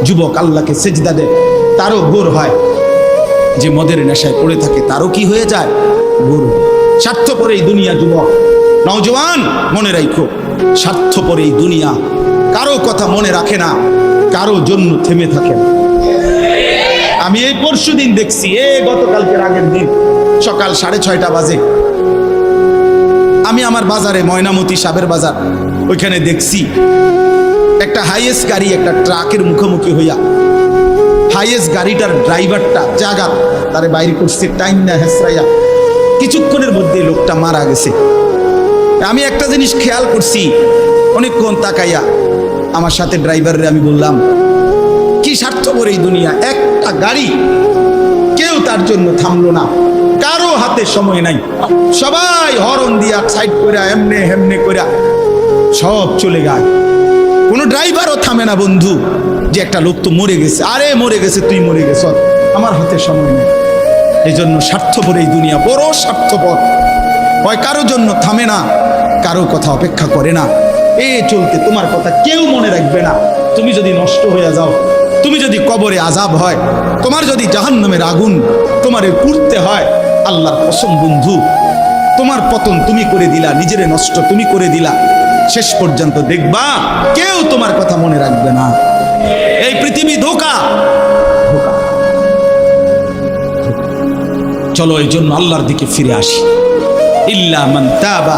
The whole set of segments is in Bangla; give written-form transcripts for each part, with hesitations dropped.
যুবক আল্লাহকে সেজদা দেয় তারও গোর হয়, যে মদের নেশায় পড়ে থাকে তারও কি হয়ে যায়, গোর। স্বার্থপর এই দুনিয়া যুবক, নওজওয়ান মনে রাখো, স্বার্থপর এই দুনিয়া, কারো কথা মনে রাখে না, কারো জন্য থেমে থাকে না। আমি এই পরশুদিন দেখছি, গতকালকের আগের দিন সকাল 6:30 বাজে আমি আমার বাজারে, ময়নামতি সাবের বাজার, ওইখানে দেখছি একটা হাইয়েস্ট গাড়ি একটা ট্রাকের মুখোমুখি হইয়া, হাইয়েস্ট গাড়িটার ড্রাইভারটা জায়গা তারে বাইরে করছে টাইম না হেসরাইয়া, কিছুক্ষণের মধ্যে লোকটা মারা গেছে। আমি একটা জিনিস খেয়াল করছি, অনেকক্ষণ তাকাইয়া আমার সাথে ড্রাইভাররে আমি বললাম, কি স্বার্থপর এই দুনিয়া, একটা গাড়ি কেউ তার জন্য থামলো না, কারো হাতে সময় নাই, সবাই হরন দিয়া সাইড করে এমনে হেমনে করে সব চলে যায়, কোনো ড্রাইভারও থামে না বন্ধু, যে একটা লোক তো মরে গেছে, আরে মরে গেছে, তুই মরে গেছ, আমার হাতে সময় নেই। এই জন্য স্বার্থপর এই দুনিয়া, বড় স্বার্থপর, হয় কারো জন্য থামে না, কারো কথা অপেক্ষা করে না, চলতে তোমার কথা কেউ মনে রাখবে না। তুমি যদি নষ্ট হয়ে যাও, তুমি যদি কবরে আযাব হয়, তোমার যদি জাহান্নামের আগুন তোমারে পুড়তে হয়, আল্লাহর কসম বন্ধু, তোমার পতন তুমি করে দিলা, নিজের নষ্ট তুমি করে দিলা, শেষ পর্যন্ত দেখবা কেউ তোমার কথা মনে রাখবে না। এই পৃথিবী ধোঁকা। চলো এই জন্য আল্লাহর দিকে ফিরে আসি। ইল্লা মান তাবা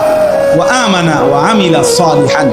ওয়া আমানা ওয়া আমিলা সালিহান